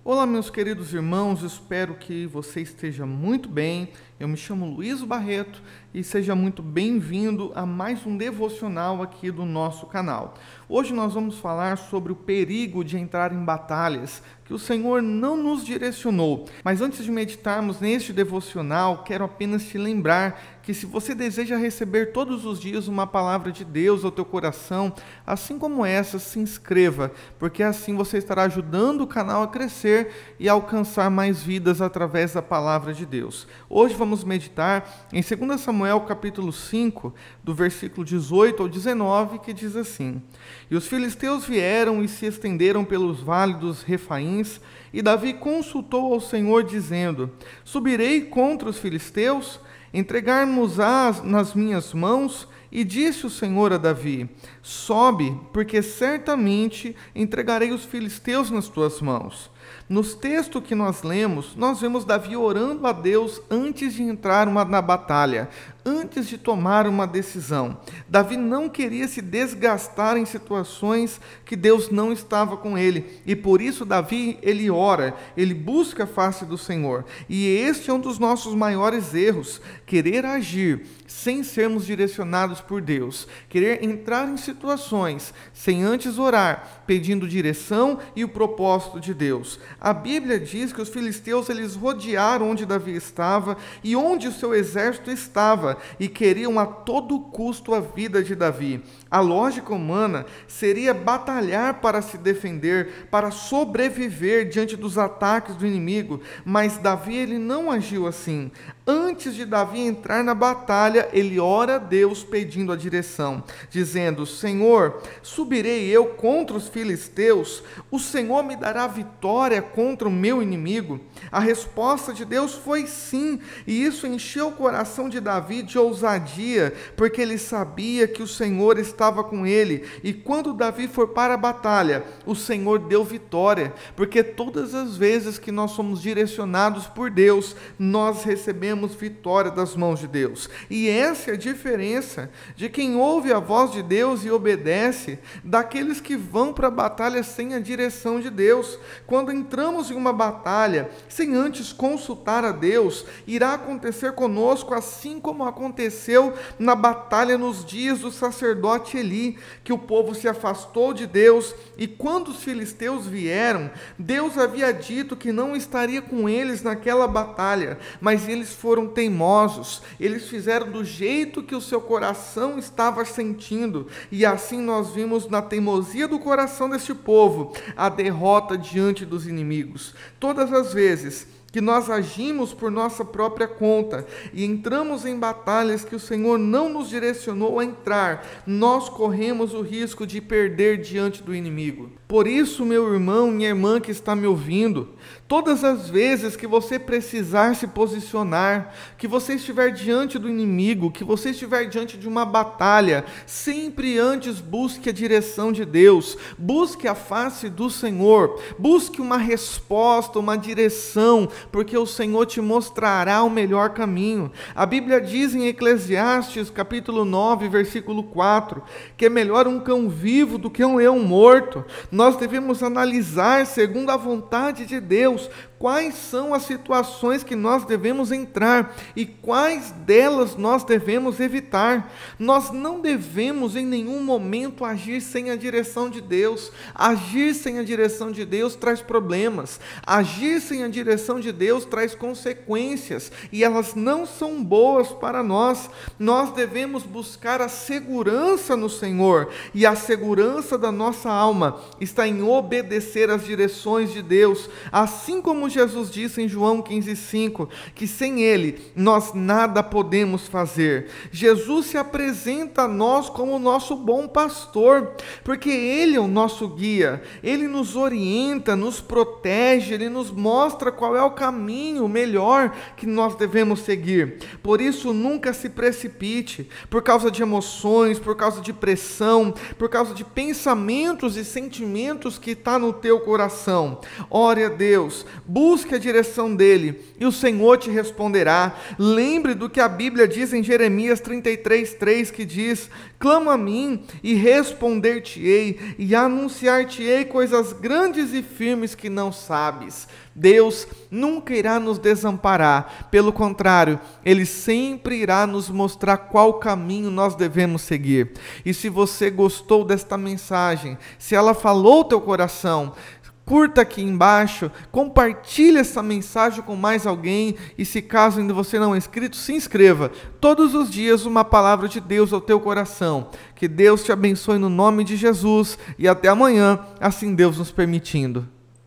Olá, meus queridos irmãos, espero que você esteja muito bem. Eu me chamo Luiz Barreto e seja muito bem-vindo a mais um devocional aqui do nosso canal. Hoje nós vamos falar sobre o perigo de entrar em batalhas que o Senhor não nos direcionou. Mas antes de meditarmos neste devocional, quero apenas te lembrar que se você deseja receber todos os dias uma palavra de Deus ao teu coração, assim como essa, se inscreva, porque assim você estará ajudando o canal a crescer e a alcançar mais vidas através da palavra de Deus. Hoje vamos meditar em 2 Samuel capítulo 5, do versículo 18 ao 19, que diz assim: E os filisteus vieram e se estenderam pelos vales dos Refaíns, e Davi consultou ao Senhor, dizendo: Subirei contra os filisteus? Entregar-nos-ás nas minhas mãos? E disse o Senhor a Davi: Sobe, porque certamente entregarei os filisteus nas tuas mãos. Nos textos que nós lemos, nós vemos Davi orando a Deus antes de entrar na batalha, antes de tomar uma decisão. Davi não queria se desgastar em situações que Deus não estava com ele. E por isso Davi, ele ora, ele busca a face do Senhor. E este é um dos nossos maiores erros, querer agir sem sermos direcionados por Deus. Querer entrar em situações sem antes orar, pedindo direção e o propósito de Deus. A Bíblia diz que os filisteus eles rodearam onde Davi estava e onde o seu exército estava e queriam a todo custo a vida de Davi. A lógica humana seria batalhar para se defender, para sobreviver diante dos ataques do inimigo, mas Davi ele não agiu assim. Antes de Davi entrar na batalha, ele ora a Deus pedindo a direção, dizendo: Senhor, subirei eu contra os filisteus? O Senhor me dará vitória contra o meu inimigo? A resposta de Deus foi sim, e isso encheu o coração de Davi de ousadia, porque ele sabia que o Senhor estava com ele, e quando Davi for para a batalha, o Senhor deu vitória, porque todas as vezes que nós somos direcionados por Deus, nós recebemos vitória das mãos de Deus. E essa é a diferença de quem ouve a voz de Deus e obedece, daqueles que vão para a batalha sem a direção de Deus. Quando entramos em uma batalha sem antes consultar a Deus, irá acontecer conosco assim como aconteceu na batalha nos dias do sacerdote Eli, que o povo se afastou de Deus, e quando os filisteus vieram, Deus havia dito que não estaria com eles naquela batalha, mas eles foram teimosos, eles fizeram do jeito que o seu coração estava sentindo, e assim nós vimos na teimosia do coração deste povo a derrota diante dos inimigos. Todas as vezes que nós agimos por nossa própria conta e entramos em batalhas que o Senhor não nos direcionou a entrar, nós corremos o risco de perder diante do inimigo. Por isso, meu irmão, minha irmã que está me ouvindo, todas as vezes que você precisar se posicionar, que você estiver diante do inimigo, que você estiver diante de uma batalha, sempre antes busque a direção de Deus, busque a face do Senhor, busque uma resposta, uma direção, porque o Senhor te mostrará o melhor caminho. A Bíblia diz em Eclesiastes, capítulo 9, versículo 4, que é melhor um cão vivo do que um leão morto. Nós devemos analisar, segundo a vontade de Deus, quais são as situações que nós devemos entrar e quais delas nós devemos evitar. Nós não devemos em nenhum momento agir sem a direção de Deus. Agir sem a direção de Deus traz problemas. Agir sem a direção de Deus traz consequências e elas não são boas para nós. Nós devemos buscar a segurança no Senhor, e a segurança da nossa alma está em obedecer às direções de Deus, assim como Jesus disse em João 15,5, que sem Ele nós nada podemos fazer. Jesus se apresenta a nós como o nosso bom pastor, porque Ele é o nosso guia, Ele nos orienta, nos protege, Ele nos mostra qual é o caminho melhor que nós devemos seguir. Por isso, nunca se precipite por causa de emoções, por causa de pressão, por causa de pensamentos e sentimentos que está no teu coração. Ore a Deus, busque a direção dele e o Senhor te responderá. Lembre do que a Bíblia diz em Jeremias 33:3, que diz: clama a mim e responder-te-ei e anunciar-te-ei coisas grandes e firmes que não sabes. Deus nunca irá nos desamparar, pelo contrário, Ele sempre irá nos mostrar qual caminho nós devemos seguir. E se você gostou desta mensagem, se ela falou ao teu coração, curta aqui embaixo, compartilhe essa mensagem com mais alguém e se caso ainda você não é inscrito, se inscreva. Todos os dias uma palavra de Deus ao teu coração. Que Deus te abençoe no nome de Jesus e até amanhã, assim Deus nos permitindo.